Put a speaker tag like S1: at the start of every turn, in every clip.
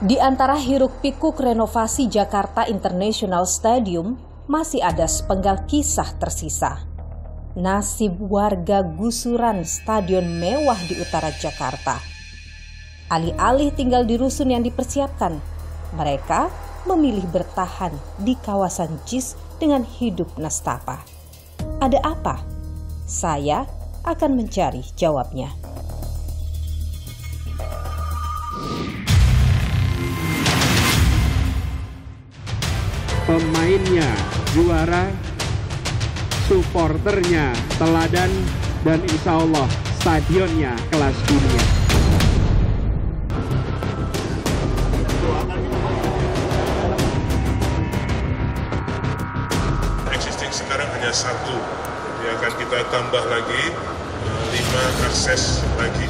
S1: Di antara hiruk-pikuk renovasi Jakarta International Stadium, masih ada sepenggal kisah tersisa. Nasib warga gusuran stadion mewah di utara Jakarta. Alih-alih tinggal di rusun yang dipersiapkan, mereka memilih bertahan di kawasan JIS dengan hidup nestapa. Ada apa? Saya akan mencari jawabnya.
S2: Pemainnya juara, supporternya teladan, dan insya Allah stadionnya kelas dunia.
S3: Existing sekarang hanya 1, jadi akan kita tambah lagi 5 akses lagi.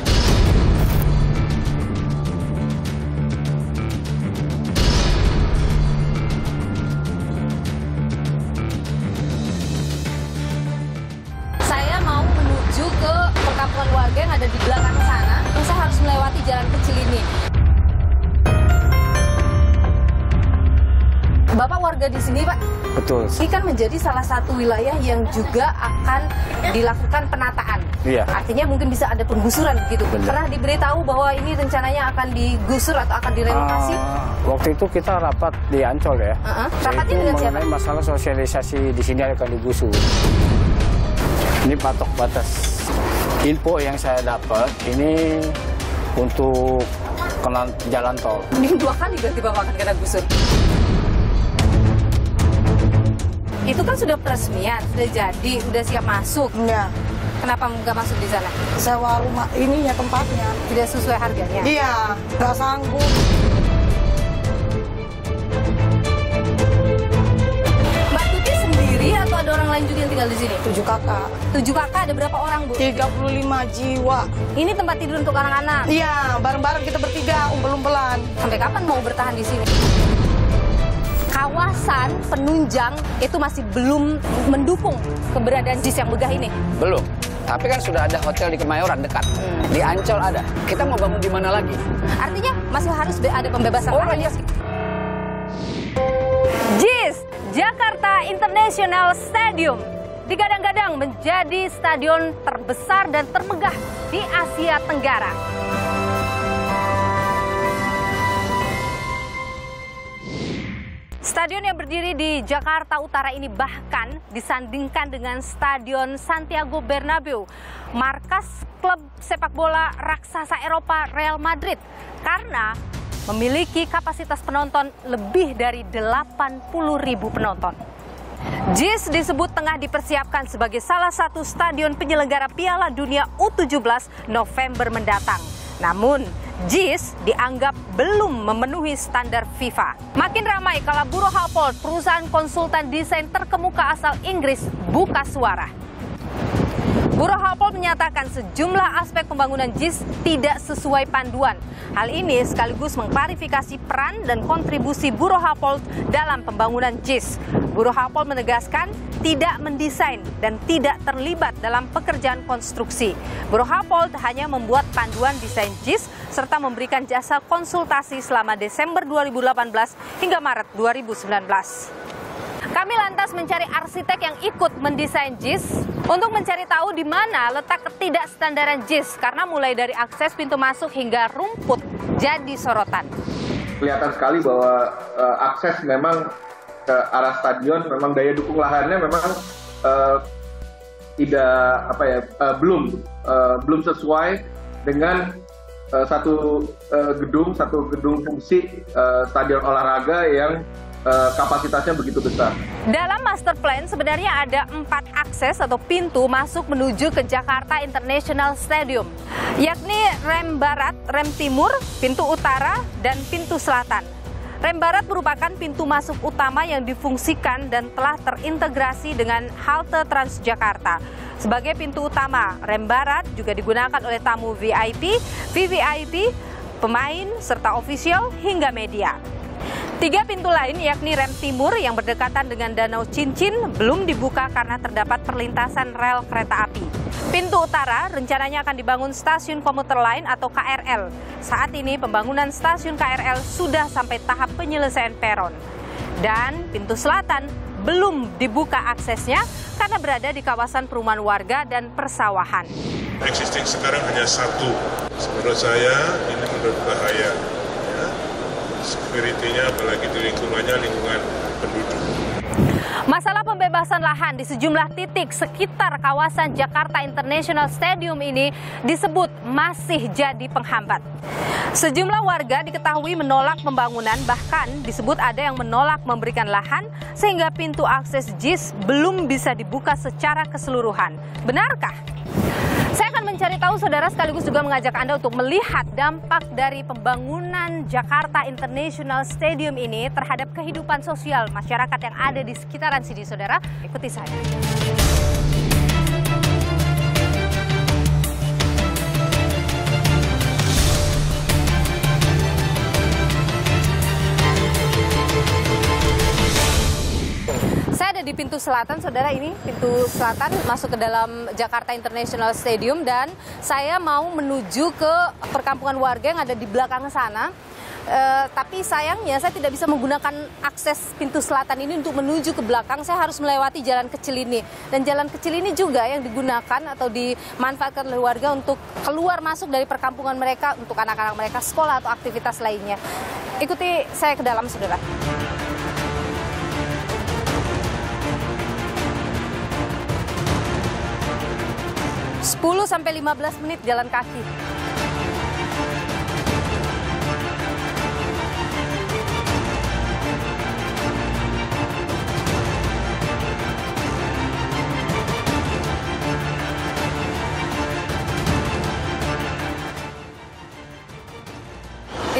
S4: Ke perkampungan warga yang ada di belakang sana, saya harus melewati jalan kecil ini. Bapak warga di sini, Pak?
S5: Betul.
S4: Ini kan menjadi salah satu wilayah yang juga akan dilakukan penataan.
S5: Iya.
S4: Artinya mungkin bisa ada penggusuran gitu.
S5: Benar.
S4: Pernah diberitahu bahwa ini rencananya akan digusur atau akan direnovasi?
S5: Waktu itu kita rapat di Ancol ya.
S4: Rapatnya dengan siapa?
S5: Mengenai masalah sosialisasi di sini akan digusur. Ini patok batas. Info yang saya dapat ini untuk jalan tol.
S4: Ini 2 kali berarti Bapak akan kena gusur. Itu kan sudah peresmian, sudah jadi, sudah siap masuk.
S6: Enggak.
S4: Kenapa nggak masuk di sana?
S6: Sewa rumah ininya tempatnya.
S4: Tidak sesuai harganya?
S6: Iya, nggak sanggup.
S4: Mbak Tuti sendiri atau ada orang lain juga yang tinggal di sini?
S6: 7 kakak.
S4: 7 kakak, ada berapa orang, Bu?
S6: 35 jiwa.
S4: Ini tempat tidur untuk anak-anak?
S6: Iya, bareng-bareng kita bertiga, umpel-umpelan.
S4: Sampai kapan mau bertahan di sini? Kawasan penunjang itu masih belum mendukung keberadaan JIS yang megah ini?
S5: Belum. Tapi kan sudah ada hotel di Kemayoran dekat. Di Ancol ada. Kita mau bangun di mana lagi?
S4: Artinya masih harus ada pembebasan lahan ya? JIS, Jakarta International Stadium, digadang-gadang menjadi stadion terbesar dan termegah di Asia Tenggara. Stadion yang berdiri di Jakarta Utara ini bahkan disandingkan dengan Stadion Santiago Bernabeu, markas klub sepak bola raksasa Eropa Real Madrid, karena memiliki kapasitas penonton lebih dari 80.000 penonton. JIS disebut tengah dipersiapkan sebagai salah satu stadion penyelenggara Piala Dunia U17 November mendatang. Namun, JIS dianggap belum memenuhi standar FIFA. Makin ramai kala Buro Happold, perusahaan konsultan desain terkemuka asal Inggris, buka suara. Buro Happold menyatakan sejumlah aspek pembangunan JIS tidak sesuai panduan. Hal ini sekaligus mengklarifikasi peran dan kontribusi Buro Happold dalam pembangunan JIS. Buro Happold menegaskan tidak mendesain dan tidak terlibat dalam pekerjaan konstruksi. Buro Happold hanya membuat panduan desain JIS serta memberikan jasa konsultasi selama Desember 2018 hingga Maret 2019. Kami lantas mencari arsitek yang ikut mendesain JIS untuk mencari tahu di mana letak ketidakstandaran JIS, karena mulai dari akses pintu masuk hingga rumput jadi sorotan.
S7: Kelihatan sekali bahwa akses memang ke arah stadion, memang daya dukung lahannya memang belum sesuai dengan satu gedung fungsi stadion olahraga yang kapasitasnya begitu besar. Dalam
S4: master plan sebenarnya ada 4 akses atau pintu masuk menuju ke Jakarta International Stadium, yakni rem barat, rem timur, pintu utara, dan pintu selatan. Rem barat merupakan pintu masuk utama yang difungsikan dan telah terintegrasi dengan halte Transjakarta. Sebagai pintu utama, rem barat juga digunakan oleh tamu VIP, VVIP, pemain, serta ofisial hingga media. 3 pintu lain yakni rem timur yang berdekatan dengan Danau Cincin belum dibuka karena terdapat perlintasan rel kereta api. Pintu utara rencananya akan dibangun stasiun komuter lain atau KRL. Saat ini pembangunan stasiun KRL sudah sampai tahap penyelesaian peron. Dan pintu selatan belum dibuka aksesnya karena berada di kawasan perumahan warga dan persawahan.
S3: Existing sekarang hanya 1. Menurut saya ini menurut bahaya. Ya. Security-nya apalagi di lingkungannya lingkungan penduduk.
S4: Masalah pembebasan lahan di sejumlah titik sekitar kawasan Jakarta International Stadium ini disebut masih jadi penghambat. Sejumlah warga diketahui menolak pembangunan, bahkan disebut ada yang menolak memberikan lahan sehingga pintu akses JIS belum bisa dibuka secara keseluruhan. Benarkah? Saya akan mencari tahu, saudara, sekaligus juga mengajak Anda untuk melihat dampak dari pembangunan Jakarta International Stadium ini terhadap kehidupan sosial masyarakat yang ada di sekitaran sini, saudara. Ikuti saya. Saya ada di pintu selatan, saudara. Ini pintu selatan masuk ke dalam Jakarta International Stadium dan saya mau menuju ke perkampungan warga yang ada di belakang sana. Tapi sayangnya saya tidak bisa menggunakan akses pintu selatan ini untuk menuju ke belakang. Saya harus melewati jalan kecil ini. Dan jalan kecil ini juga yang digunakan atau dimanfaatkan oleh warga untuk keluar masuk dari perkampungan mereka, untuk anak-anak mereka sekolah atau aktivitas lainnya. Ikuti saya ke dalam, saudara. 10-15 menit jalan kaki.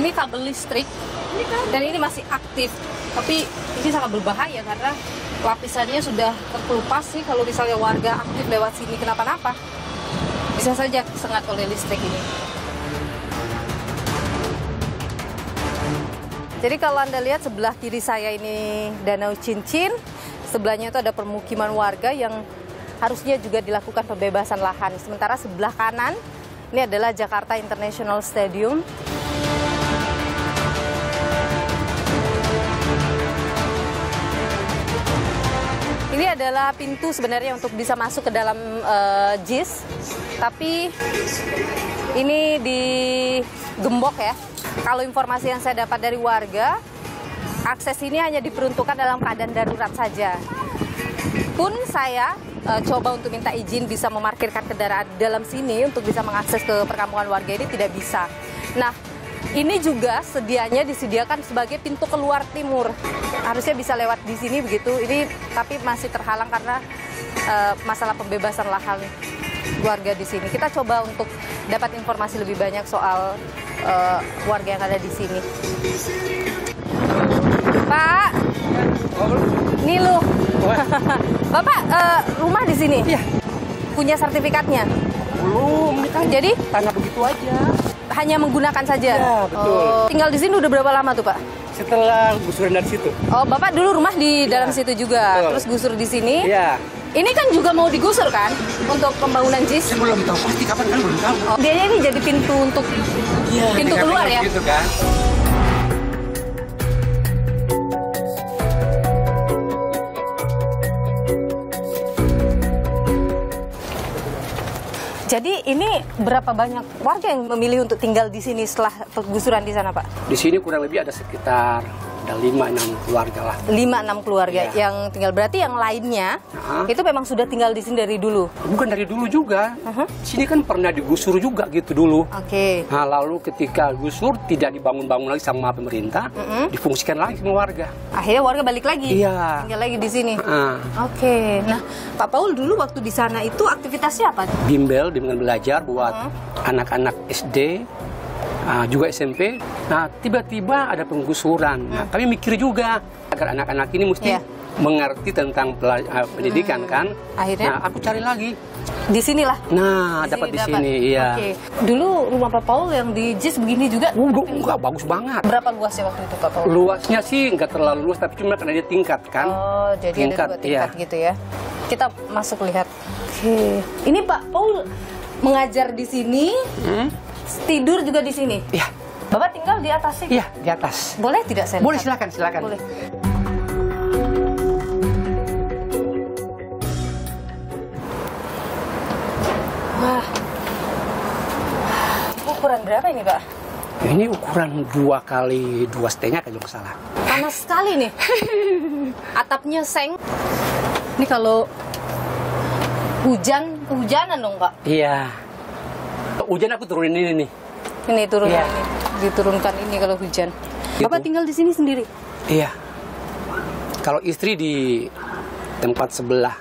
S4: Ini kabel listrik dan ini masih aktif, tapi ini sangat berbahaya karena lapisannya sudah terkelupas sih. Kalau misalnya warga aktif lewat sini kenapa-napa, bisa saja tersengat oleh listrik ini. Jadi kalau Anda lihat sebelah kiri saya ini Danau Cincin, sebelahnya itu ada permukiman warga yang harusnya juga dilakukan pembebasan lahan. Sementara sebelah kanan ini adalah Jakarta International Stadium. Ini adalah pintu sebenarnya untuk bisa masuk ke dalam JIS, tapi ini digembok ya. Kalau informasi yang saya dapat dari warga, akses ini hanya diperuntukkan dalam keadaan darurat saja. Pun saya coba untuk minta izin bisa memarkirkan kendaraan di dalam sini untuk bisa mengakses ke perkampungan warga ini tidak bisa. Nah, ini juga sedianya disediakan sebagai pintu keluar timur. Harusnya bisa lewat di sini begitu. Ini tapi masih terhalang karena masalah pembebasan lahan warga di sini. Kita coba untuk dapat informasi lebih banyak soal warga yang ada di sini. Pak, ini lu. Bapak rumah di sini? Iya. Punya sertifikatnya?
S8: Belum.
S4: Jadi?
S8: Tanah begitu aja.
S4: Hanya menggunakan saja?
S8: Ya, betul.
S4: Tinggal di sini udah berapa lama tuh, Pak?
S8: Setelah gusuran dari situ.
S4: Oh, Bapak dulu rumah di dalam situ juga,
S8: betul.
S4: Terus gusur di sini?
S8: Iya.
S4: Ini kan juga mau digusur kan untuk pembangunan JIS?
S8: Saya belum tahu pasti kapan kan belum tahu.
S4: Oh, dia ini jadi pintu untuk pintu keluar ya?
S8: Gitu kan.
S4: Jadi ini berapa banyak warga yang memilih untuk tinggal di sini setelah penggusuran di sana, Pak?
S8: Di sini kurang lebih ada sekitar 5-6 keluarga lah.
S4: 5-6 keluarga
S8: Ya.
S4: yang tinggal. Berarti yang lainnya itu memang sudah tinggal di sini dari dulu?
S8: Bukan dari dulu juga. Sini kan pernah digusur juga gitu dulu.
S4: Oke.
S8: Nah, lalu ketika gusur tidak dibangun-bangun lagi sama pemerintah, difungsikan lagi sama warga.
S4: Akhirnya warga balik lagi?
S8: Iya.
S4: Tinggal lagi di sini? Oke. Nah, Pak Paul dulu waktu di sana itu aktivitasnya apa?
S8: Bimbel dengan belajar buat anak-anak SD, juga SMP. Nah, tiba-tiba ada penggusuran. Nah, kami mikir juga agar anak-anak ini mesti mengerti tentang pendidikan kan.
S4: Akhirnya?
S8: Nah, aku cari lagi.
S4: Di sinilah.
S8: Nah, dapat di sini, iya.
S4: Oke. Dulu rumah Pak Paul yang di JIS begini juga?
S8: Enggak, bagus banget.
S4: Berapa luasnya waktu itu Pak Paul?
S8: Luasnya sih nggak terlalu luas, tapi cuma karena dia tingkat kan.
S4: Oh, jadi
S8: tingkat,
S4: ada 2 tingkat gitu ya. Kita masuk lihat. Oke. Ini Pak Paul mengajar di sini, tidur juga di sini?
S8: Iya.
S4: Bapak tinggal di atas sih?
S8: Iya, di atas.
S4: Boleh tidak saya
S8: Boleh,
S4: lihat?
S8: silakan.
S4: Boleh. Wah. Ukuran berapa ini, Pak?
S8: Ini ukuran 2 kali 2,5 kalau nggak salah.
S4: Panas sekali nih. Atapnya seng. Ini kalau kehujanan dong, Pak?
S8: Iya. Hujan aku turunin ini nih.
S4: Ini turun
S8: Iya.
S4: ini. Diturunkan ini kalau hujan.
S8: Gitu.
S4: Bapak tinggal di sini sendiri?
S8: Iya. Kalau istri di tempat sebelah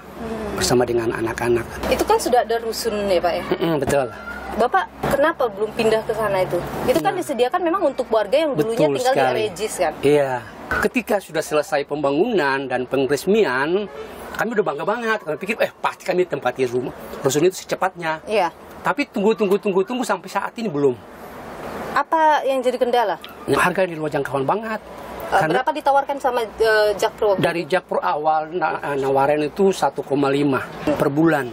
S8: bersama dengan anak-anak.
S4: Itu kan sudah ada rusun ya, Pak ya?
S8: Betul.
S4: Bapak kenapa belum pindah ke sana itu? Itu kan disediakan memang untuk warga yang dulunya
S8: Betul
S4: tinggal
S8: sekali.
S4: di area JIS kan?
S8: Iya. Ketika sudah selesai pembangunan dan pengresmian, kami udah bangga banget. Kami pikir, pasti kami tempati rusun itu secepatnya.
S4: Iya.
S8: Tapi tunggu sampai saat ini belum.
S4: Apa yang jadi kendala?
S8: Nah, harga di luar jangkauan banget. Karena
S4: Berapa ditawarkan sama Jakpro?
S8: dari Jakpro awal nawarin itu 1,5 per bulan.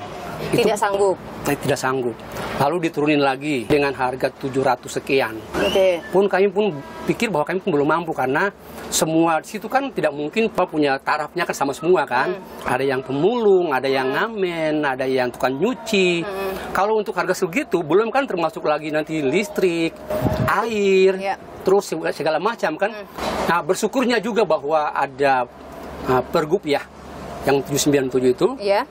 S4: Tidak sanggup.
S8: Saya tidak sanggup. Lalu diturunin lagi dengan harga 700 sekian.
S4: Oke.
S8: Kami pun pikir bahwa kami pun belum mampu karena semua di situ kan tidak mungkin Pak punya tarafnya kan sama semua kan. Ada yang pemulung, ada yang ngamen, ada yang tukang nyuci. Kalau untuk harga segitu belum kan termasuk lagi nanti listrik, air, terus segala macam kan. Nah, bersyukurnya juga bahwa ada Pergub ya yang 797 itu.
S4: Iya.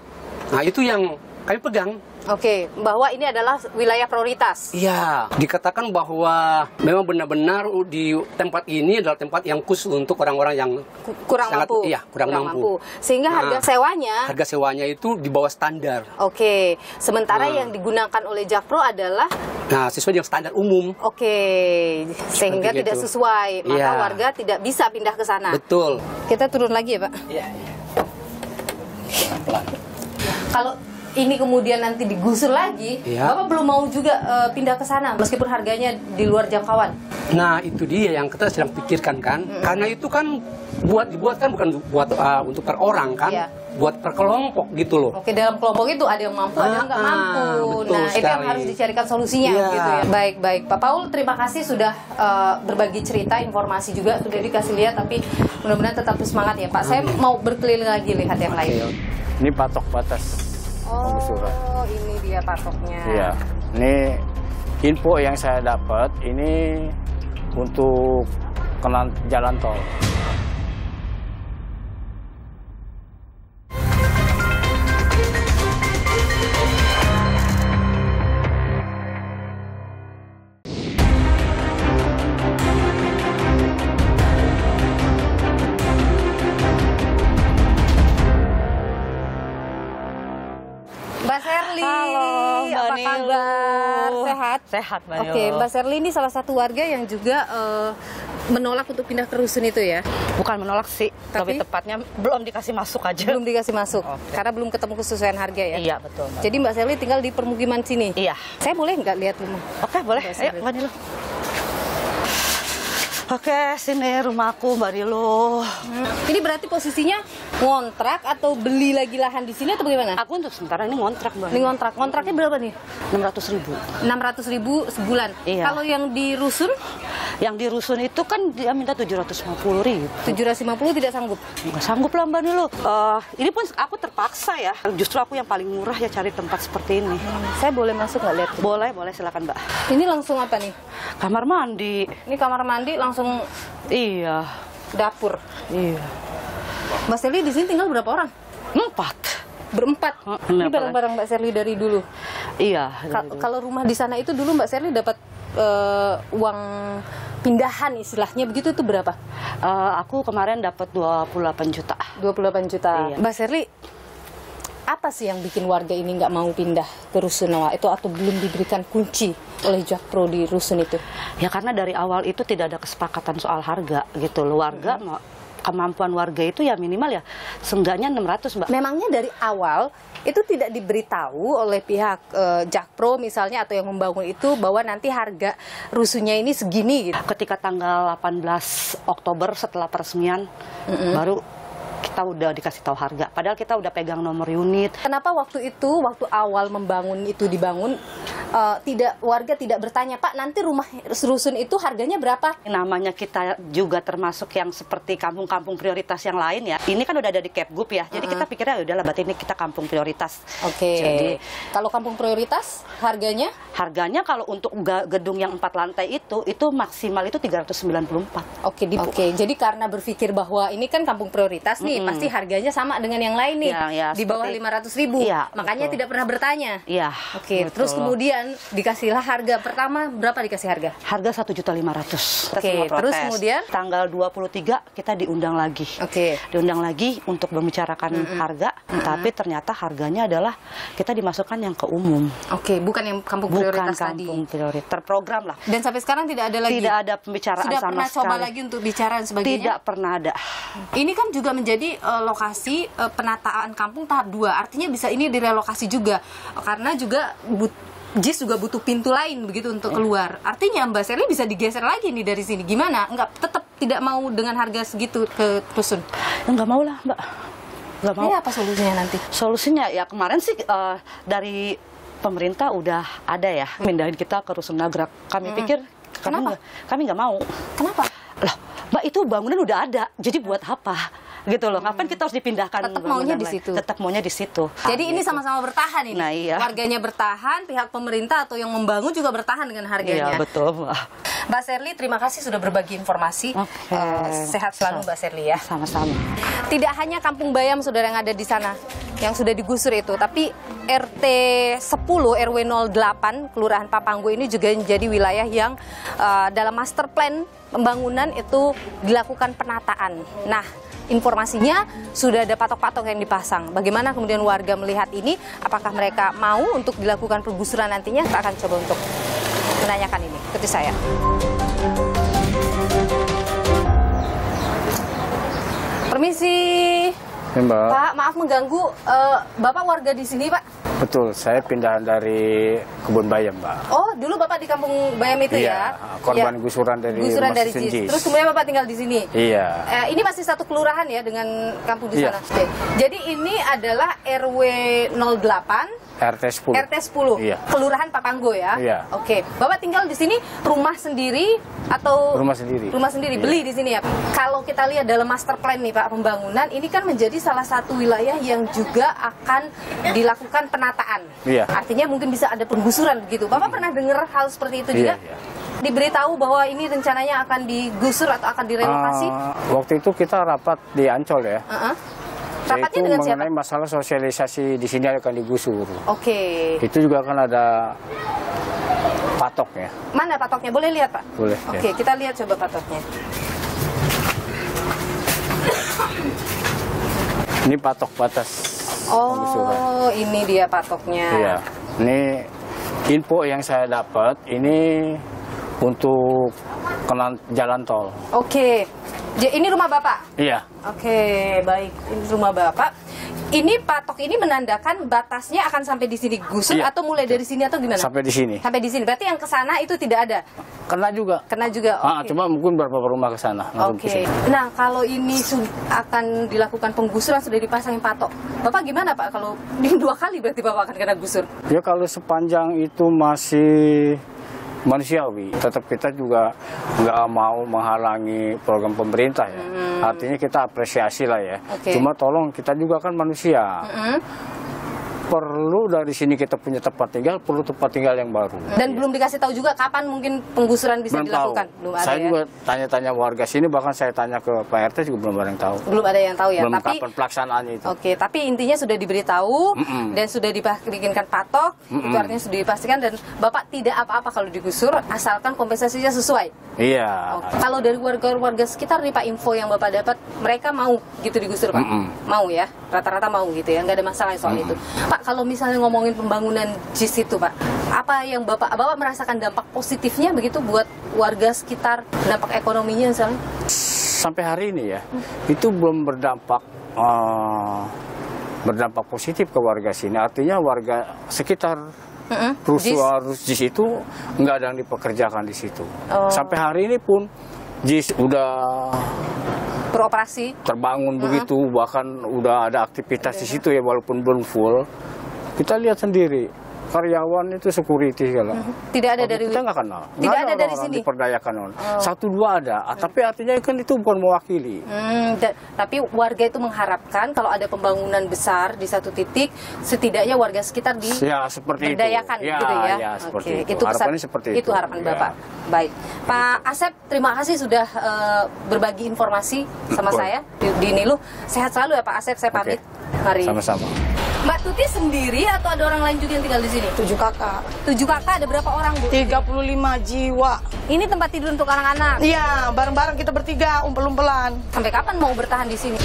S8: Nah, itu yang kami pegang.
S4: Oke, bahwa ini adalah wilayah prioritas.
S8: Iya, dikatakan bahwa memang benar-benar di tempat ini adalah tempat yang khusus untuk orang-orang yang
S4: kurang mampu.
S8: Iya, kurang mampu.
S4: Sehingga harga sewanya
S8: itu di bawah standar.
S4: Oke, sementara yang digunakan oleh Jakpro adalah
S8: sesuai dengan standar umum.
S4: Oke, sehingga
S8: Seperti
S4: tidak
S8: itu.
S4: sesuai, maka
S8: Iya.
S4: warga tidak bisa pindah ke sana.
S8: Betul.
S4: Kita turun lagi ya, Pak.
S8: Iya.
S4: Kalau ini kemudian nanti digusur lagi,
S8: Iya.
S4: Bapak belum mau juga pindah ke sana meskipun harganya di luar jangkauan.
S8: Nah, itu dia yang kita sedang pikirkan kan. Karena itu kan dibuat kan bukan buat untuk per orang kan.
S4: Iya.
S8: Buat per kelompok gitu loh.
S4: Oke, dalam kelompok itu ada yang mampu, ada yang nggak mampu.
S8: betul
S4: Nah, itu yang
S8: sekali.
S4: harus dicarikan solusinya
S8: Iya.
S4: gitu ya. Baik. Pak Paul, terima kasih sudah berbagi cerita, informasi juga sudah dikasih lihat, tapi mudah-mudahan tetap semangat ya, Pak. Saya mau berkeliling lagi lihat yang lain.
S5: Ini patok batas penggusuran.
S4: Oh, ini dia patoknya.
S5: Iya. Ini info yang saya dapat ini untuk jalan tol.
S4: Mbak Serli,
S6: Halo, Mbak
S4: apa
S6: Nilu.
S4: kabar? Sehat?
S6: Sehat, Mbak
S4: Oke,
S6: Nilu.
S4: Mbak Serli ini salah satu warga yang juga menolak untuk pindah ke rusun itu ya?
S6: Bukan menolak sih,
S4: Tapi?
S6: lebih tepatnya belum dikasih masuk aja.
S4: Belum dikasih masuk,
S6: Oke.
S4: karena belum ketemu kesesuaian harga ya?
S6: Iya, betul, Mbak.
S4: Jadi Mbak Serli tinggal di permukiman sini?
S6: Iya.
S4: Saya boleh nggak lihat rumah?
S6: Oke, boleh.
S4: Mbak
S6: Ayo,
S4: Serli.
S6: Mbak Nilu. Oke, sini rumahku, Mbak Nilu.
S4: Ini berarti posisinya ngontrak atau beli lagi lahan di sini atau bagaimana?
S6: Aku untuk sementara ini ngontrak, Mbak.
S4: Ini ngontrak. Kontraknya berapa nih?
S6: 600.000.
S4: 600.000 sebulan.
S6: Iya.
S4: Kalau yang di rusun,
S6: Yang di rusun itu kan dia minta 750.000.
S4: 750 tidak sanggup.
S6: Nggak sanggup lah, Mbak Nilu. Ini pun aku terpaksa ya. Justru aku yang paling murah ya cari tempat seperti ini.
S4: Saya boleh masuk nggak lihat?
S6: Boleh, silakan, Mbak.
S4: Ini langsung apa nih?
S6: Kamar mandi.
S4: Ini kamar mandi langsung
S6: Iya.
S4: dapur.
S6: Iya.
S4: Mbak Serli di sini tinggal berapa orang?
S6: 4.
S4: Berempat. Ini
S6: Kenapa?
S4: barang-barang Mbak Serli dari dulu.
S6: Iya.
S4: Kalau rumah di sana itu dulu Mbak Serli dapat uang pindahan istilahnya begitu itu berapa?
S6: Aku kemarin dapat 28 juta.
S4: 28 juta.
S6: Iya.
S4: Mbak Serli, apa sih yang bikin warga ini nggak mau pindah ke Rusunawa itu atau belum diberikan kunci oleh Jakpro di rusun itu?
S6: Ya karena dari awal itu tidak ada kesepakatan soal harga gitu loh. Warga kemampuan warga itu ya minimal ya seenggaknya 600, Mbak.
S4: Memangnya dari awal itu tidak diberitahu oleh pihak Jakpro misalnya atau yang membangun itu bahwa nanti harga rusunnya ini segini gitu?
S6: Ketika tanggal 18 Oktober setelah peresmian baru kita udah dikasih tahu harga. Padahal kita udah pegang nomor unit.
S4: Kenapa waktu awal membangun itu dibangun warga tidak bertanya, Pak, nanti rumah rusun itu harganya berapa?
S6: Namanya kita juga termasuk yang seperti kampung-kampung prioritas yang lain ya. Ini kan udah ada di Kepgub ya. Jadi kita pikirnya udahlah berarti ini kita kampung prioritas.
S4: Oke. Jadi kalau kampung prioritas harganya?
S6: Harganya kalau untuk gedung yang 4 lantai itu maksimal itu 394.
S4: Oke. Jadi karena berpikir bahwa ini kan kampung prioritas nih, pasti harganya sama dengan yang lain nih,
S6: ya,
S4: di bawah 500.000.
S6: Ya,
S4: makanya tidak pernah bertanya.
S6: Iya.
S4: Oke. Terus kemudian dikasihlah harga pertama, berapa dikasih harga?
S6: Harga 1.500.000.
S4: Oke. Terus kemudian
S6: tanggal 23 kita diundang lagi.
S4: Oke.
S6: Diundang lagi untuk membicarakan harga, tapi ternyata harganya adalah kita dimasukkan yang ke umum.
S4: Oke, bukan yang kampung prioritas tadi.
S6: Bukan kampung prioritas, terprogram lah.
S4: Dan sampai sekarang tidak ada lagi?
S6: Tidak ada pembicaraan sama sekali.
S4: Sudah pernah coba lagi untuk bicara dan sebagainya?
S6: Tidak pernah ada.
S4: Ini kan juga menjadi lokasi penataan kampung tahap 2. Artinya bisa ini direlokasi juga. Karena juga JIS juga butuh pintu lain begitu untuk keluar. Artinya Mbak Sherly bisa digeser lagi nih dari sini. Gimana? Tetap tidak mau dengan harga segitu ke rusun?
S6: Enggak mau lah, Mbak. Enggak mau.
S4: Ini apa solusinya nanti?
S6: Solusinya ya kemarin sih dari pemerintah udah ada ya, pindahin kita ke rusun Nagrak. Kami pikir kami nggak mau. Kenapa? Lah, Mbak, itu bangunan udah ada. Jadi buat apa? Gitu loh, ngapain kita harus dipindahkan?
S4: Tetap maunya di situ.
S6: Tetap maunya di situ.
S4: Jadi ini sama-sama bertahan ini.
S6: Nah, iya.
S4: Warganya bertahan, pihak pemerintah atau yang membangun juga bertahan dengan harganya.
S6: Iya, betul, Mbak.
S4: Mbak Sherly, terima kasih sudah berbagi informasi. Sehat selalu, Mbak Sherly ya.
S6: Sama-sama.
S4: Tidak hanya Kampung Bayam, saudara, yang ada di sana, yang sudah digusur itu, tapi RT 10 RW 08 Kelurahan Papanggo ini juga menjadi wilayah yang dalam master plan pembangunan itu dilakukan penataan. Nah, informasinya sudah ada patok-patok yang dipasang. Bagaimana kemudian warga melihat ini? Apakah mereka mau untuk dilakukan penggusuran nantinya? Kita akan coba untuk menanyakan ini. Ikuti saya. Permisi.
S5: Mbak.
S4: Pak, maaf mengganggu. Bapak warga di sini, Pak?
S5: Betul, saya pindahan dari Kebun Bayam, Mbak.
S4: Oh, dulu Bapak di Kampung Bayam itu ya?
S5: Korban gusuran dari
S4: JIS. Terus kemudian Bapak tinggal di sini?
S5: Iya.
S4: Ini masih satu kelurahan ya dengan kampung di sana? Oke. Jadi ini adalah RW 08
S5: RT 10.
S4: RT 10.
S5: Iya.
S4: Kelurahan Papanggo ya?
S5: Iya.
S4: Oke. Bapak tinggal di sini rumah sendiri atau
S5: rumah sendiri?
S4: Rumah sendiri.
S5: Iya.
S4: Beli di sini ya. Kalau kita lihat dalam master plan nih Pak, pembangunan ini kan menjadi salah satu wilayah yang juga akan dilakukan penataan.
S5: Iya.
S4: Artinya mungkin bisa ada penggusuran begitu. Bapak pernah dengar hal seperti itu juga?
S5: Iya.
S4: Diberitahu bahwa ini rencananya akan digusur atau akan direlokasi?
S5: Waktu itu kita rapat di Ancol ya.
S4: Rapatnya
S5: itu
S4: dengan siapa?
S5: mengenai masalah sosialisasi di sini akan digusur.
S4: Oke.
S5: Itu juga kan ada patoknya.
S4: Mana patoknya? Boleh lihat, Pak?
S5: Boleh.
S4: Oke, kita lihat coba patoknya.
S5: Ini patok batas penggusuran.
S4: Oh, ini dia patoknya.
S5: Iya. Ini info yang saya dapat ini untuk jalan tol.
S4: Oke. Ini rumah Bapak?
S5: Iya.
S4: Oke, baik. Ini rumah Bapak. Ini patok ini menandakan batasnya akan sampai di sini gusur atau mulai dari sini atau gimana?
S5: Sampai di sini.
S4: Sampai di sini. Berarti yang ke sana itu tidak ada?
S5: Kena juga.
S4: Kena juga. Oke.
S5: Cuma mungkin beberapa rumah ke sana.
S4: Oke. Nah, kalau ini akan dilakukan penggusuran sudah dipasangin patok. Bapak gimana, Pak? Kalau di 2 kali berarti Bapak akan kena gusur?
S5: Ya kalau sepanjang itu masih manusiawi, tetap kita juga nggak mau menghalangi program pemerintah ya. Artinya kita apresiasi lah ya. Cuma tolong kita juga kan manusia. Perlu dari sini kita punya tempat tinggal, perlu tempat tinggal yang baru.
S4: Dan belum dikasih tahu juga kapan mungkin penggusuran bisa dilakukan?
S5: Belum ada. Saya juga tanya-tanya warga sini, bahkan saya tanya ke Pak RT juga belum ada yang tahu.
S4: Belum ada yang tahu ya.
S5: Belum
S4: tapi
S5: kapan pelaksanaannya itu.
S4: Oke, tapi intinya sudah diberitahu dan sudah dibikinkan patok, itu artinya sudah dipastikan dan Bapak tidak apa-apa kalau digusur asalkan kompensasinya sesuai.
S5: Iya.
S4: Kalau dari warga-warga sekitar nih Pak, info yang Bapak dapat, mereka mau gitu digusur Pak? Mau ya, rata-rata mau gitu ya, nggak ada masalah soal itu. Pak, kalau misalnya ngomongin pembangunan JIS itu Pak, apa yang Bapak merasakan dampak positifnya begitu buat warga sekitar, dampak ekonominya misalnya?
S5: sampai hari ini ya, itu belum berdampak positif ke warga sini. Artinya warga sekitar Rusuh di situ nggak ada yang dipekerjakan di situ. Sampai hari ini pun JIS udah
S4: beroperasi,
S5: terbangun begitu, bahkan udah ada aktivitas di situ ya, walaupun belum full. Kita lihat sendiri karyawan itu security kalau
S4: tidak ada dari
S5: kita nggak kenal,
S4: tidak ada dari sini
S5: diperdayakan. Satu dua ada, tapi artinya kan itu bukan mewakili.
S4: Tapi warga itu mengharapkan kalau ada pembangunan besar di satu titik, setidaknya warga sekitar diberdayakan
S5: itu.
S4: gitu ya.
S5: Ya, seperti
S4: Oke,
S5: itu. Harapannya seperti itu.
S4: Itu harapan Bapak. Baik, Pak Asep, terima kasih sudah berbagi informasi sama saya di Niluh. Sehat selalu ya Pak Asep. Saya pamit. Mari.
S5: Sama-sama.
S4: Mbak Tuti sendiri atau ada orang lain juga yang tinggal di sini?
S9: 7 kakak.
S4: 7 kakak, ada berapa orang, Bu?
S9: 35 jiwa.
S4: Ini tempat tidur untuk anak-anak?
S9: Iya, bareng-bareng kita bertiga, umpel-umpelan.
S4: Sampai kapan mau bertahan di sini?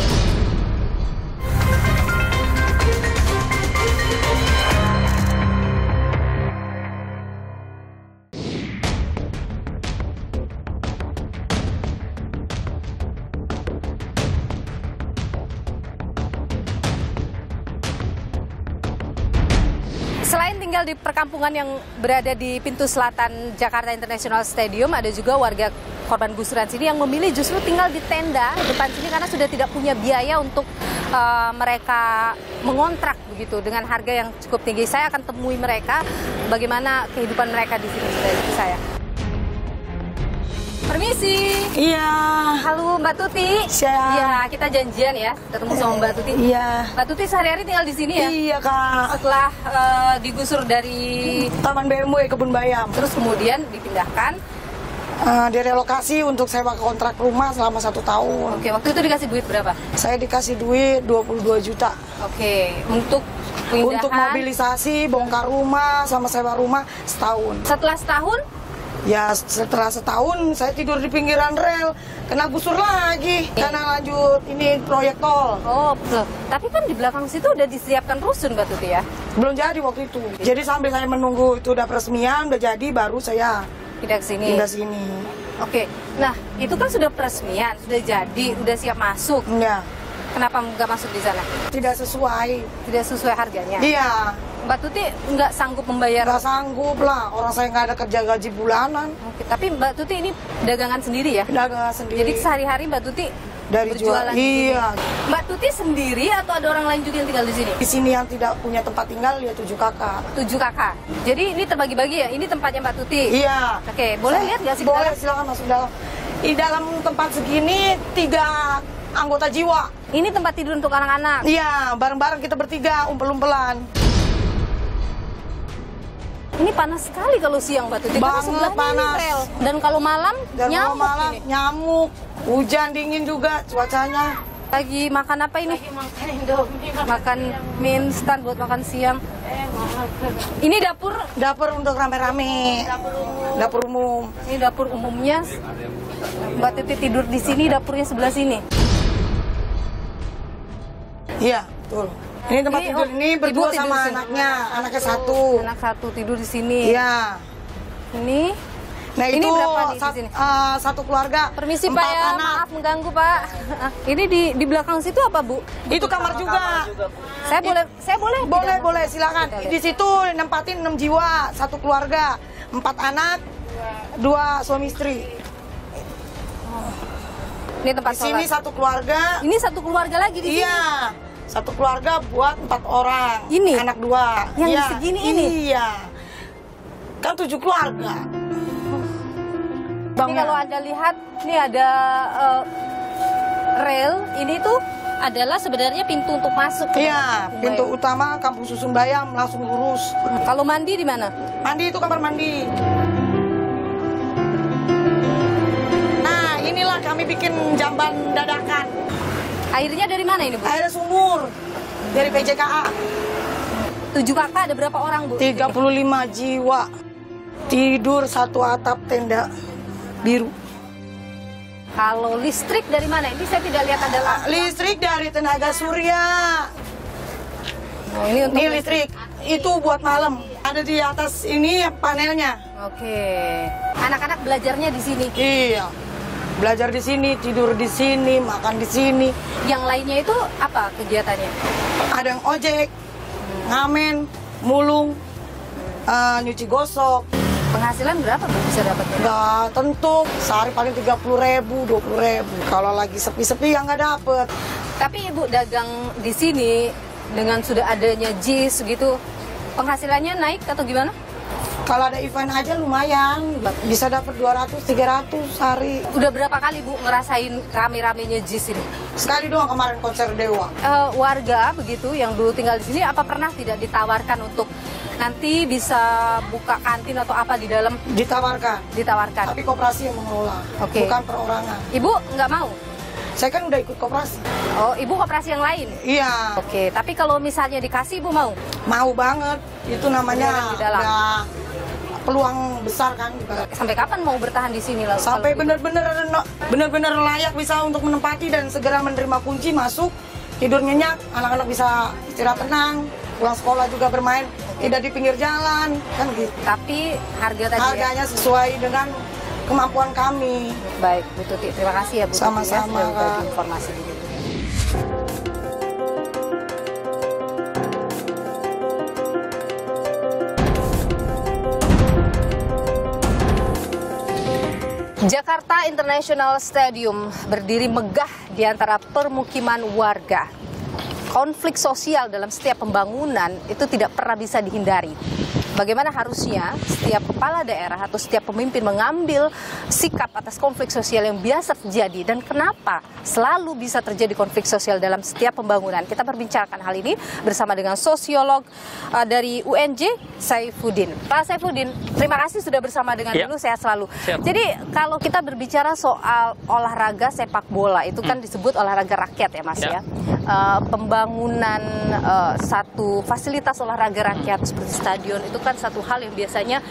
S4: Selain tinggal di perkampungan yang berada di pintu selatan Jakarta International Stadium, ada juga warga korban gusuran sini yang memilih justru tinggal di tenda depan sini karena sudah tidak punya biaya untuk mereka mengontrak begitu dengan harga yang cukup tinggi. Saya akan temui mereka, bagaimana kehidupan mereka di sini sudah di saya. Permisi.
S9: Iya.
S4: Halo Mbak Tuti. Iya, kita janjian ya, ketemu sama Mbak Tuti.
S9: Iya.
S4: Mbak Tuti sehari-hari tinggal di sini ya?
S9: Iya, Kak.
S4: Setelah digusur dari
S9: Taman BMW Kebun Bayam,
S4: terus kemudian dipindahkan,
S9: direlokasi untuk sewa kontrak rumah selama 1 tahun.
S4: Oke, waktu itu dikasih duit berapa?
S9: Saya dikasih duit 22 juta.
S4: Oke, untuk pindahan,
S9: untuk mobilisasi, bongkar rumah, sama sewa rumah setahun.
S4: Setelah setahun?
S9: Ya, setelah setahun saya tidur di pinggiran rel, kena gusur lagi karena lanjut ini proyek tol.
S4: Oh, loh. Tapi kan di belakang situ udah disiapkan rusun Mbak Tuti ya?
S9: Belum jadi waktu itu. Jadi sambil saya menunggu itu udah peresmian, udah jadi, baru saya
S4: pindah ke sini. Oke, nah itu kan sudah peresmian, sudah jadi, udah siap masuk.
S9: Iya.
S4: Kenapa nggak masuk di sana?
S9: Tidak sesuai.
S4: Tidak sesuai harganya?
S9: Iya.
S4: Mbak Tuti nggak sanggup membayar?
S9: Nggak sanggup lah, orang saya nggak ada kerja gaji bulanan.
S4: Oke, tapi Mbak Tuti ini dagangan sendiri ya?
S9: Dagangan sendiri.
S4: Jadi sehari-hari Mbak Tuti
S9: dari
S4: berjualan
S9: iya.
S4: Mbak Tuti sendiri atau ada orang lain juga yang tinggal di sini?
S9: Di sini yang tidak punya tempat tinggal ya 7 kakak.
S4: 7 kakak. Jadi ini terbagi-bagi ya? Ini tempatnya Mbak Tuti?
S9: Iya.
S4: Oke, boleh lihat nggak sih?
S9: Boleh, silakan masuk dalam. Di dalam tempat segini 3 anggota jiwa.
S4: Ini tempat tidur untuk anak-anak?
S9: Iya, bareng-bareng kita bertiga, umpel-umpelan.
S4: Ini panas sekali kalau siang Mbak Tuti.
S9: Banget panas.
S4: Rel. Dan kalau malam nyamuk
S9: malam, nyamuk. Hujan dingin juga cuacanya.
S4: Lagi makan apa ini? Lagi makan Indomie. Makan mie instan buat makan siang. Ini dapur?
S9: Dapur untuk rame-rame. Dapur umum.
S4: Ini dapur umumnya. Mbak Tuti tidur di sini, dapurnya sebelah sini.
S9: Iya, betul. Ini tempat tidur ini berdua sama anaknya 1.
S4: Anak 1 tidur di sini.
S9: Iya.
S4: Ini.
S9: Nah,
S4: ini
S9: itu
S4: berapa nih di sini?
S9: Satu keluarga.
S4: Permisi Pak ya,
S9: anak.
S4: maaf mengganggu Pak. Ini di belakang situ apa Bu?
S9: Itu kamar juga.
S4: Saya boleh?
S9: Boleh, silakan. Di situ nempatin 6 jiwa, 1 keluarga, 4 anak, 2 suami istri.
S4: Ini tempat
S9: di sini
S4: sholat.
S9: 1 keluarga.
S4: Ini 1 keluarga lagi di sini?
S9: Iya. 1 keluarga buat 4 orang.
S4: Ini?
S9: Anak 2.
S4: Yang
S9: iya.
S4: segini ini?
S9: Iya. Kan 7 keluarga.
S4: Ini kalau Anda lihat, ini ada rel. Ini tuh adalah sebenarnya pintu untuk masuk.
S9: Iya, pintu utama Kampung Susun Bayam, langsung lurus.
S4: Kalau mandi di mana?
S9: Mandi itu kamar mandi. Nah, inilah kami bikin jamban dadakan.
S4: Airnya dari mana ini, Bu?
S9: Air sumur dari PJKA.
S4: 7 kakak ada berapa orang, Bu?
S9: 35 jiwa. Tidur 1 atap tenda biru.
S4: Kalau listrik dari mana? Ini saya tidak lihat ada lampu.
S9: Listrik dari tenaga surya.
S4: Nah, ini untuk
S9: listrik. Itu buat malam. Ada di atas ini panelnya.
S4: Oke. Anak-anak belajarnya di sini.
S9: Iya. Belajar di sini, tidur di sini, makan di sini.
S4: Yang lainnya itu apa kegiatannya?
S9: Ada yang ojek, ngamen, mulung, nyuci gosok.
S4: Penghasilan berapa Bu bisa dapatnya?
S9: Nggak tentu, sehari paling 30.000, 20.000. Kalau lagi sepi-sepi ya nggak dapet.
S4: Tapi Ibu dagang di sini dengan sudah adanya JIS gitu, penghasilannya naik atau gimana?
S9: Kalau ada event aja lumayan, bisa dapat 200-300 sehari.
S4: Udah berapa kali Bu ngerasain rame-ramenya JIS ini?
S9: Sekali doang kemarin konser Dewa.
S4: Warga begitu yang dulu tinggal di sini, apa pernah tidak ditawarkan untuk nanti bisa buka kantin atau apa di dalam? Ditawarkan. Tapi koperasi yang mengelola, bukan perorangan. Ibu nggak mau?
S9: Saya kan udah ikut koperasi.
S4: Oh, Ibu koperasi yang lain?
S9: Iya.
S4: Oke, tapi kalau misalnya dikasih Ibu mau?
S9: Mau banget. Itu namanya udah peluang besar kan.
S4: Sampai kapan mau bertahan di sini lalu?
S9: Sampai benar-benar layak bisa untuk menempati dan segera menerima kunci masuk, tidur nyenyak, anak-anak bisa istirahat tenang, pulang sekolah juga bermain, tidak di pinggir jalan, kan gitu.
S4: Tapi harganya
S9: sesuai dengan kemampuan kami.
S4: Baik, Bu Tuti, terima kasih ya Bu Tuti.
S9: Sama-sama,
S4: sudah berbagi informasi di sini. Jakarta International Stadium berdiri megah di antara permukiman warga. Konflik sosial dalam setiap pembangunan itu tidak pernah bisa dihindari. Bagaimana harusnya setiap kepala daerah atau setiap pemimpin mengambil sikap atas konflik sosial yang biasa terjadi dan kenapa selalu bisa terjadi konflik sosial dalam setiap pembangunan. Kita perbincangkan hal ini bersama dengan sosiolog dari UNJ, Saifuddin. Pak Saifuddin, terima kasih sudah bersama dengan dulu, sehat selalu. Jadi kalau kita berbicara soal olahraga sepak bola, itu kan disebut olahraga rakyat ya Mas ya. Pembangunan satu fasilitas olahraga rakyat seperti stadion itu kan satu hal yang biasanya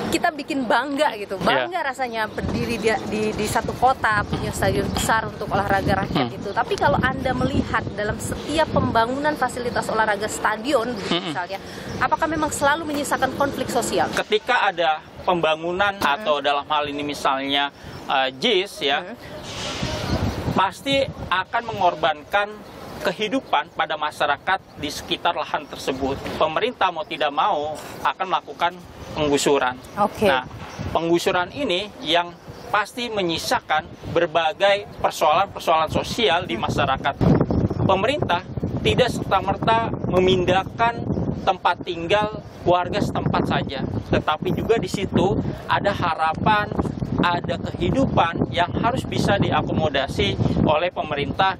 S4: kita bikin bangga gitu, bangga rasanya berdiri di satu kota punya stadion besar untuk olahraga rakyat itu. Tapi kalau Anda melihat dalam setiap pembangunan fasilitas olahraga stadion misalnya, apakah memang selalu menyisakan konflik sosial?
S10: Ketika ada pembangunan atau dalam hal ini misalnya JIS ya, pasti akan mengorbankan kehidupan pada masyarakat di sekitar lahan tersebut. Pemerintah mau tidak mau akan melakukan penggusuran. Nah, penggusuran ini yang pasti menyisakan berbagai persoalan-persoalan sosial di masyarakat. Pemerintah tidak serta-merta memindahkan tempat tinggal warga setempat saja, tetapi juga di situ ada harapan, ada kehidupan yang harus bisa diakomodasi oleh pemerintah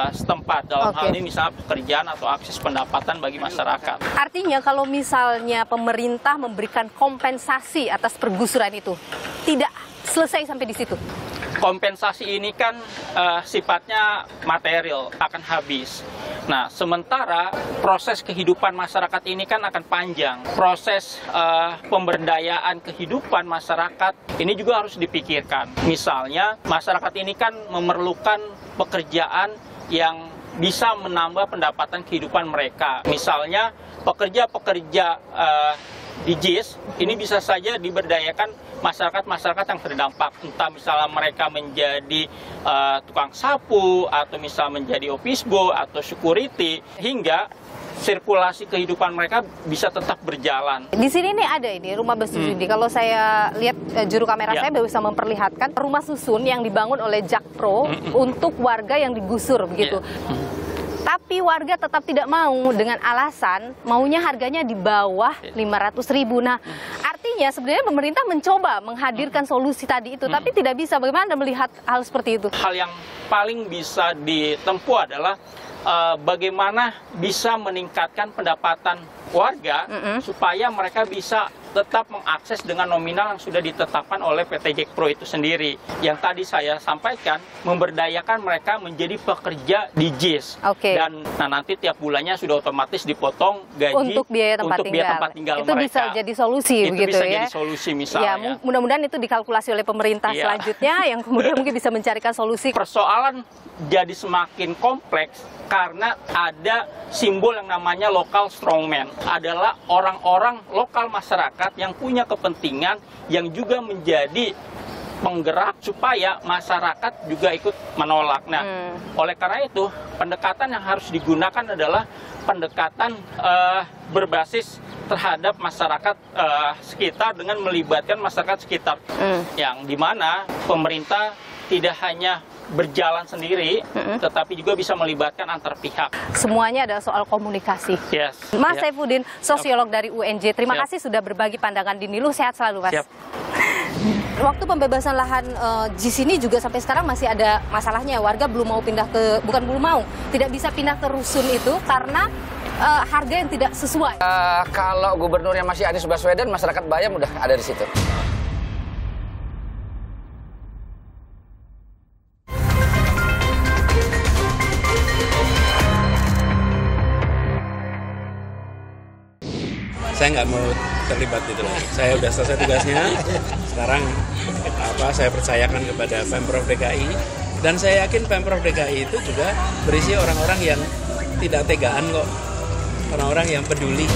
S10: setempat dalam hal ini misalnya pekerjaan atau akses pendapatan bagi masyarakat.
S4: Artinya kalau misalnya pemerintah memberikan kompensasi atas pergusuran itu tidak selesai sampai di situ.
S10: Kompensasi ini kan sifatnya material, akan habis. Nah, sementara proses kehidupan masyarakat ini kan akan panjang. Proses pemberdayaan kehidupan masyarakat ini juga harus dipikirkan. Misalnya, masyarakat ini kan memerlukan pekerjaan yang bisa menambah pendapatan kehidupan mereka. Misalnya, pekerja-pekerja di JIS ini bisa saja diberdayakan masyarakat-masyarakat yang terdampak, entah misalnya mereka menjadi tukang sapu atau misalnya menjadi office boy atau security, hingga sirkulasi kehidupan mereka bisa tetap berjalan.
S4: Di sini nih ada ini rumah bersusun. Kalau saya lihat juru kamera saya bisa memperlihatkan rumah susun yang dibangun oleh Jakpro untuk warga yang digusur begitu. Tapi warga tetap tidak mau dengan alasan maunya harganya di bawah 500.000. Nah, artinya sebenarnya pemerintah mencoba menghadirkan solusi tadi itu, tapi tidak bisa. Bagaimana Anda melihat hal seperti itu?
S10: Hal yang paling bisa ditempuh adalah bagaimana bisa meningkatkan pendapatan warga supaya mereka bisa tetap mengakses dengan nominal yang sudah ditetapkan oleh PT Jakpro itu sendiri. Yang tadi saya sampaikan, memberdayakan mereka menjadi pekerja di JIS. Dan nanti tiap bulannya sudah otomatis dipotong gaji
S4: untuk biaya tempat tinggal. Itu
S10: mereka.
S4: Bisa jadi solusi
S10: itu
S4: begitu
S10: bisa
S4: ya.
S10: Jadi solusi misalnya.
S4: Ya, mudah-mudahan itu dikalkulasi oleh pemerintah selanjutnya yang kemudian mungkin bisa mencarikan solusi.
S10: Persoalan jadi semakin kompleks karena ada simbol yang namanya local strongman. Adalah orang-orang lokal masyarakat yang punya kepentingan yang juga menjadi penggerak supaya masyarakat juga ikut menolak. Nah, oleh karena itu pendekatan yang harus digunakan adalah pendekatan berbasis terhadap masyarakat sekitar dengan melibatkan masyarakat sekitar, yang dimana pemerintah tidak hanya berjalan sendiri, tetapi juga bisa melibatkan antar pihak.
S4: Semuanya adalah soal komunikasi.
S10: Yes.
S4: Mas Saifuddin, sosiolog dari UNJ, terima kasih sudah berbagi pandangan di Nilu. Sehat selalu, Mas.
S10: Siap.
S4: Waktu pembebasan lahan JIS ini juga sampai sekarang masih ada masalahnya. Warga belum mau pindah ke, bukan belum mau, tidak bisa pindah ke rusun itu karena harga yang tidak sesuai.
S11: Kalau gubernurnya masih Anies Baswedan, masyarakat Bayam udah ada di situ.
S2: Saya nggak mau terlibat gitu loh. Saya udah selesai tugasnya. Sekarang saya percayakan kepada Pemprov DKI, dan saya yakin Pemprov DKI itu juga berisi orang-orang yang tidak tegaan kok, orang-orang yang peduli.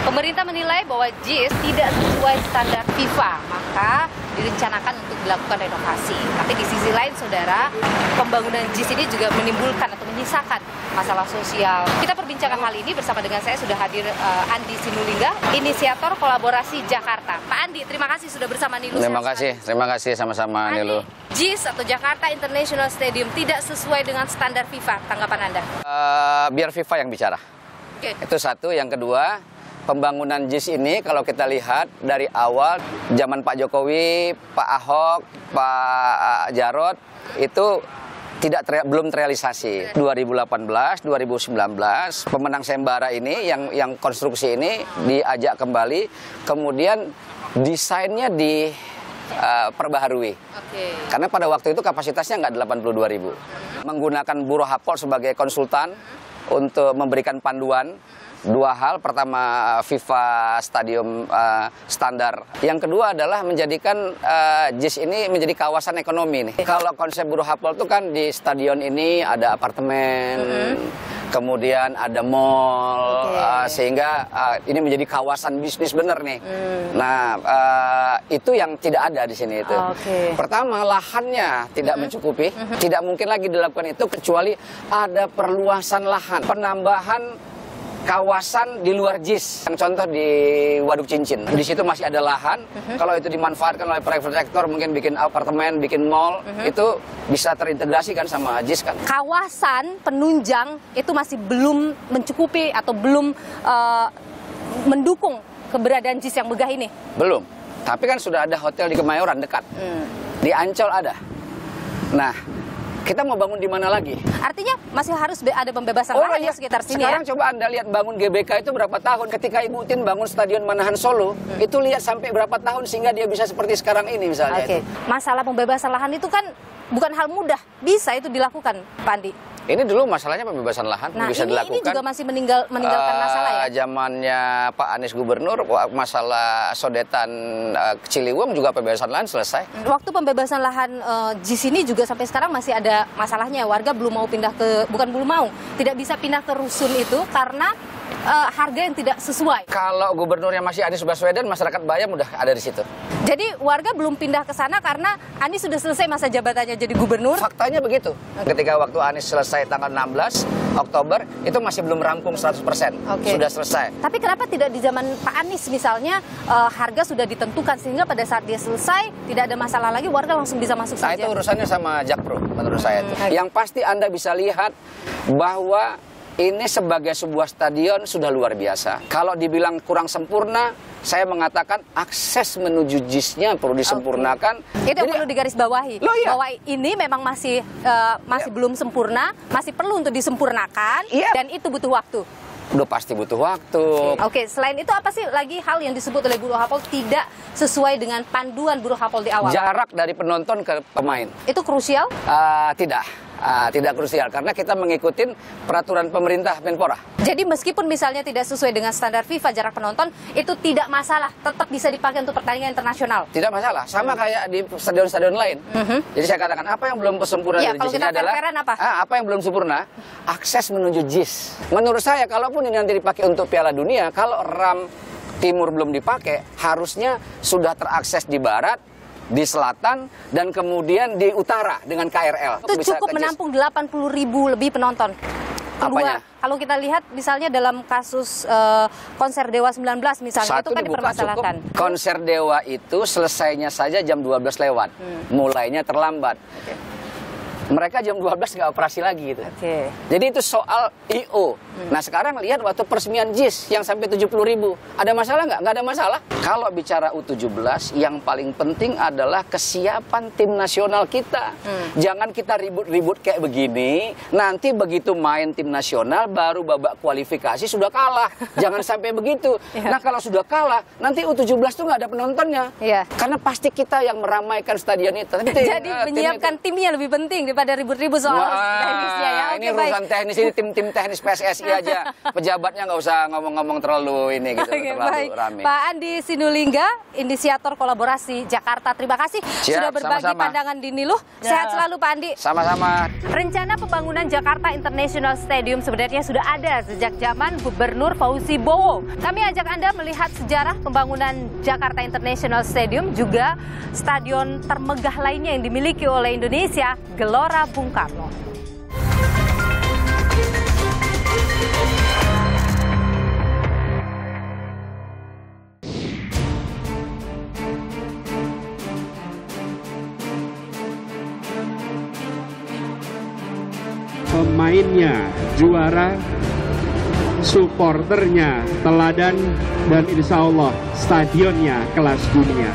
S4: Pemerintah menilai bahwa JIS tidak sesuai standar FIFA, maka direncanakan untuk dilakukan renovasi. Tapi di sisi lain, saudara, pembangunan JIS ini juga menimbulkan atau menyisakan masalah sosial. Kita perbincangkan hal ini bersama dengan saya sudah hadir Andi Sinulinga, inisiator kolaborasi Jakarta. Pak Andi, terima kasih sudah bersama Nilu.
S11: Terima kasih sama-sama Nilu.
S4: JIS atau Jakarta International Stadium tidak sesuai dengan standar FIFA. Tanggapan Anda?
S11: Biar FIFA yang bicara.
S4: Okay.
S11: Itu satu. Yang kedua, pembangunan JIS ini kalau kita lihat dari awal zaman Pak Jokowi, Pak Ahok, Pak Jarot itu belum terrealisasi. 2018, 2019 pemenang Sembara ini yang konstruksi ini diajak kembali, kemudian desainnya diperbaharui. Karena pada waktu itu kapasitasnya nggak 82.000. Menggunakan Bureau Hapol sebagai konsultan untuk memberikan panduan. Dua hal, pertama FIFA Stadium standar. Yang kedua adalah menjadikan JIS ini menjadi kawasan ekonomi nih. Kalau konsep Bureau Hapol itu kan di stadion ini ada apartemen, kemudian ada mall, sehingga ini menjadi kawasan bisnis bener nih. Nah, itu yang tidak ada di sini itu. Pertama, lahannya tidak mencukupi, tidak mungkin lagi dilakukan itu kecuali ada perluasan lahan, penambahan kawasan di luar JIS. Yang contoh di Waduk Cincin, di situ masih ada lahan. Kalau itu dimanfaatkan oleh private sector, mungkin bikin apartemen, bikin mall, itu bisa terintegrasi kan sama JIS kan.
S4: Kawasan penunjang itu masih belum mencukupi atau belum mendukung keberadaan JIS yang megah ini?
S11: Belum. Tapi kan sudah ada hotel di Kemayoran dekat. Di Ancol ada. Nah, kita mau bangun di mana lagi?
S4: Artinya masih harus ada pembebasan lahan ya sekitar sini.
S11: Sekarang coba Anda lihat bangun GBK itu berapa tahun. Ketika Ibu Tin bangun Stadion Manahan Solo, itu lihat sampai berapa tahun sehingga dia bisa seperti sekarang ini misalnya. Itu.
S4: Masalah pembebasan lahan itu kan bukan hal mudah. Bisa itu dilakukan, Pak Andi?
S11: Ini dulu masalahnya pembebasan lahan bisa dilakukan.
S4: Ini juga masih meninggalkan masalah ya?
S11: Zamannya Pak Anies Gubernur, masalah sodetan Ciliwung juga pembebasan lahan selesai.
S4: Waktu pembebasan lahan JIS ini juga sampai sekarang masih ada masalahnya. Warga belum mau pindah ke, bukan belum mau, tidak bisa pindah ke rusun itu karena harga yang tidak sesuai.
S11: Kalau gubernurnya masih Anies Baswedan, masyarakat Bayam udah ada di situ.
S4: Jadi warga belum pindah ke sana karena Anies sudah selesai masa jabatannya jadi gubernur?
S11: Faktanya begitu. Ketika waktu Anies selesai tanggal 16 Oktober, itu masih belum rampung 100%. Sudah selesai.
S4: Tapi kenapa tidak di zaman Pak Anies misalnya harga sudah ditentukan sehingga pada saat dia selesai tidak ada masalah lagi, warga langsung bisa masuk saja?
S11: Itu urusannya sama Jakpro menurut saya. Yang pasti Anda bisa lihat bahwa ini sebagai sebuah stadion sudah luar biasa. Kalau dibilang kurang sempurna, saya mengatakan akses menuju JIS-nya perlu disempurnakan.
S4: Itu yang perlu digarisbawahi. Bahwa ini memang masih belum sempurna, masih perlu untuk disempurnakan, dan itu butuh waktu.
S11: Udah pasti butuh waktu.
S4: Oke, selain itu apa sih lagi hal yang disebut oleh Bureau Hapol tidak sesuai dengan panduan Bureau Hapol di awal?
S11: Jarak dari penonton ke pemain.
S4: Itu krusial?
S11: Tidak krusial karena kita mengikuti peraturan pemerintah Menpora.
S4: Jadi meskipun misalnya tidak sesuai dengan standar FIFA jarak penonton, itu tidak masalah, tetap bisa dipakai untuk pertandingan internasional.
S11: Tidak masalah, sama kayak di stadion-stadion lain. Jadi saya katakan apa yang belum sempurna dari JIS ini adalah apa yang belum sempurna, akses menuju JIS. Menurut saya, kalaupun ini nanti dipakai untuk Piala Dunia, kalau RAM timur belum dipakai, harusnya sudah terakses di barat, di selatan, dan kemudian di utara dengan KRL.
S4: Itu cukup menampung 80.000 lebih penonton. Kedua, kalau kita lihat misalnya dalam kasus konser Dewa 19 misalnya, itu kan dipermasalahkan.
S11: Konser Dewa itu selesainya saja jam 12 lewat, mulainya terlambat. Mereka jam 12 nggak operasi lagi gitu. Jadi itu soal I.O. Nah sekarang lihat waktu peresmian JIS yang sampai 70.000. Ada masalah nggak? Nggak ada masalah. Kalau bicara U17, yang paling penting adalah kesiapan tim nasional kita. Jangan kita ribut-ribut kayak begini. Nanti begitu main tim nasional, baru babak kualifikasi sudah kalah. Jangan sampai begitu. Nah kalau sudah kalah, nanti U17 tuh nggak ada penontonnya. Karena pasti kita yang meramaikan stadion itu.
S4: Jadi menyiapkan timnya lebih penting daripada ribut-ribut soal teknisnya ya.
S11: Ini urusan teknis, ini tim teknis PSSI aja. Pejabatnya nggak usah ngomong-ngomong terlalu ini gitu, terlalu rame.
S4: Pak Andi Sinulinga, inisiator kolaborasi Jakarta, terima kasih sudah berbagi pandangan di Niluh. Sehat selalu Pak Andi.
S11: Sama-sama.
S4: Rencana pembangunan Jakarta International Stadium sebenarnya sudah ada sejak zaman Gubernur Fauzi Bowo. Kami ajak Anda melihat sejarah pembangunan Jakarta International Stadium, juga stadion termegah lainnya yang dimiliki oleh Indonesia, Gelora Bung Karno.
S12: Pemainnya juara, supporternya teladan, dan insya Allah stadionnya kelas dunia.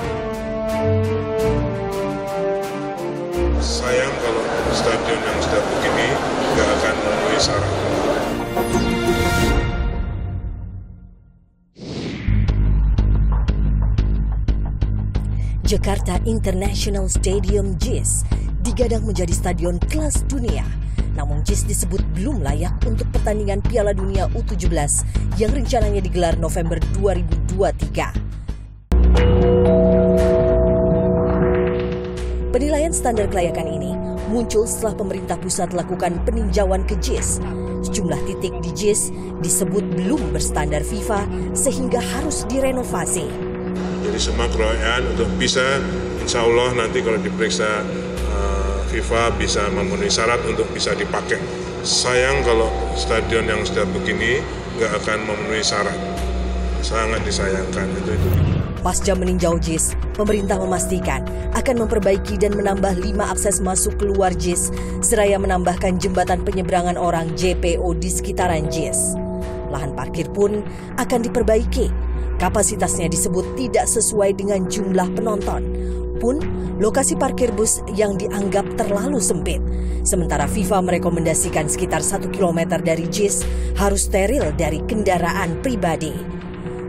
S3: Sayang kalau stadion yang sudah begini nggak akan memenuhi syarat.
S13: Jakarta International Stadium JIS digadang menjadi stadion kelas dunia. Namun JIS disebut belum layak untuk pertandingan Piala Dunia U17 yang rencananya digelar November 2023. Penilaian standar kelayakan ini muncul setelah pemerintah pusat lakukan peninjauan ke JIS. Sejumlah titik di JIS disebut belum berstandar FIFA sehingga harus direnovasi.
S3: Jadi semua keroyokan untuk bisa, insya Allah nanti kalau diperiksa FIFA bisa memenuhi syarat untuk bisa dipakai. Sayang kalau stadion yang sudah begini nggak akan memenuhi syarat. Sangat disayangkan itu.
S13: Pasca meninjau JIS, pemerintah memastikan akan memperbaiki dan menambah 5 akses masuk keluar JIS, seraya menambahkan jembatan penyeberangan orang JPO di sekitaran JIS. Lahan parkir pun akan diperbaiki. Kapasitasnya disebut tidak sesuai dengan jumlah penonton. Pun lokasi parkir bus yang dianggap terlalu sempit. Sementara FIFA merekomendasikan sekitar 1 km dari JIS harus steril dari kendaraan pribadi.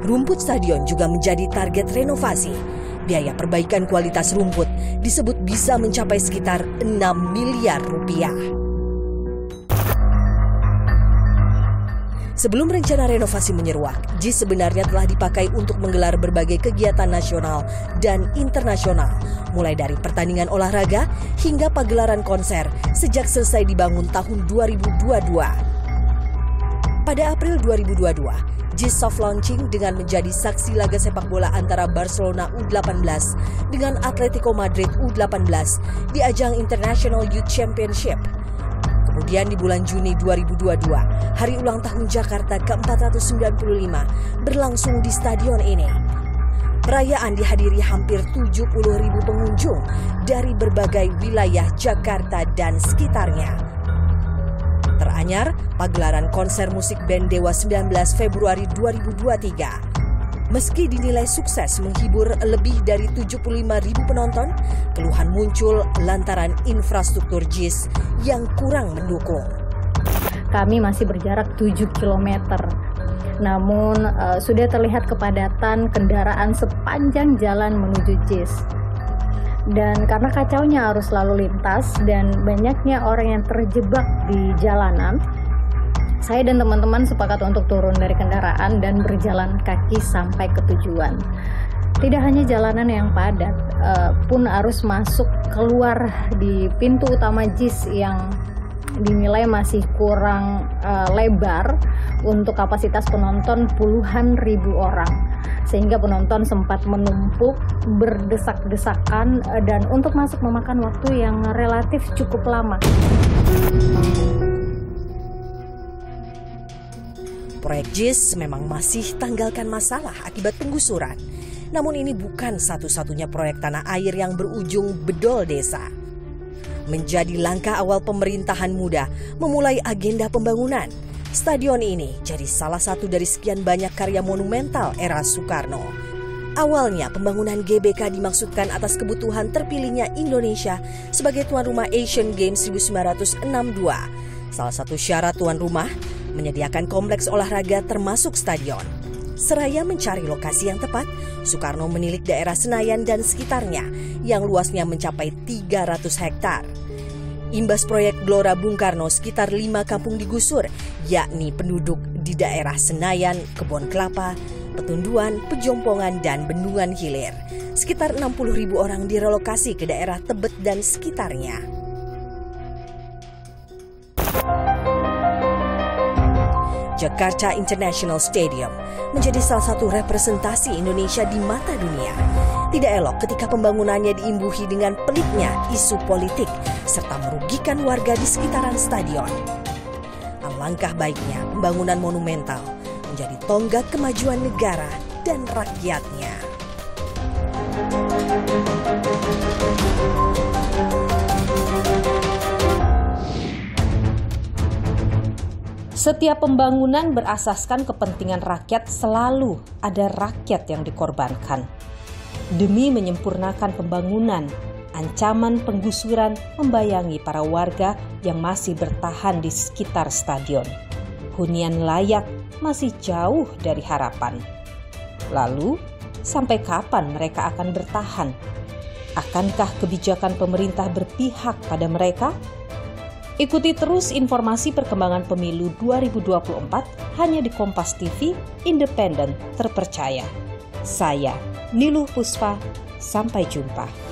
S13: Rumput stadion juga menjadi target renovasi. Biaya perbaikan kualitas rumput disebut bisa mencapai sekitar 6 miliar rupiah. Sebelum rencana renovasi menyeruak, JIS sebenarnya telah dipakai untuk menggelar berbagai kegiatan nasional dan internasional, mulai dari pertandingan olahraga hingga pagelaran konser sejak selesai dibangun tahun 2022. Pada April 2022, JIS soft launching dengan menjadi saksi laga sepak bola antara Barcelona U18 dengan Atletico Madrid U18 di ajang International Youth Championship. Kemudian di bulan Juni 2022, hari ulang tahun Jakarta ke-495 berlangsung di stadion ini. Perayaan dihadiri hampir 70.000 pengunjung dari berbagai wilayah Jakarta dan sekitarnya. Teranyar, pagelaran konser musik band Dewa 19 Februari 2023. Meski dinilai sukses menghibur lebih dari 75.000 penonton, keluhan muncul lantaran infrastruktur JIS yang kurang mendukung.
S14: Kami masih berjarak 7 km, namun sudah terlihat kepadatan kendaraan sepanjang jalan menuju JIS. Dan karena kacaunya arus lalu lintas dan banyaknya orang yang terjebak di jalanan, saya dan teman-teman sepakat untuk turun dari kendaraan dan berjalan kaki sampai ke tujuan. Tidak hanya jalanan yang padat, pun arus masuk keluar di pintu utama JIS yang dinilai masih kurang lebar untuk kapasitas penonton puluhan ribu orang. sehingga penonton sempat menumpuk berdesak-desakan dan untuk masuk memakan waktu yang relatif cukup lama.
S13: Proyek JIS memang masih tanggalkan masalah akibat penggusuran. Namun ini bukan satu-satunya proyek tanah air yang berujung bedol desa. Menjadi langkah awal pemerintahan muda memulai agenda pembangunan. Stadion ini jadi salah satu dari sekian banyak karya monumental era Soekarno. Awalnya pembangunan GBK dimaksudkan atas kebutuhan terpilihnya Indonesia sebagai tuan rumah Asian Games 1962. Salah satu syarat tuan rumah menyediakan kompleks olahraga termasuk stadion. Seraya mencari lokasi yang tepat, Soekarno menilik daerah Senayan dan sekitarnya yang luasnya mencapai 300 hektar. Imbas proyek Gelora Bung Karno, sekitar 5 kampung digusur, yakni penduduk di daerah Senayan, Kebon Kelapa, Petunduan, Pejompongan, dan Bendungan Hilir. Sekitar 60.000 orang direlokasi ke daerah Tebet dan sekitarnya. Jakarta International Stadium menjadi salah satu representasi Indonesia di mata dunia. Tidak elok ketika pembangunannya diimbuhi dengan peliknya isu politik serta merugikan warga di sekitaran stadion. Alangkah baiknya pembangunan monumental menjadi tonggak kemajuan negara dan rakyatnya.
S1: Setiap pembangunan berasaskan kepentingan rakyat, selalu ada rakyat yang dikorbankan. Demi menyempurnakan pembangunan, ancaman penggusuran membayangi para warga yang masih bertahan di sekitar stadion. Hunian layak masih jauh dari harapan. Lalu, sampai kapan mereka akan bertahan? Akankah kebijakan pemerintah berpihak pada mereka? Ikuti terus informasi perkembangan pemilu 2024 hanya di Kompas TV, independen, terpercaya. Saya, Niluh Puspa, sampai jumpa.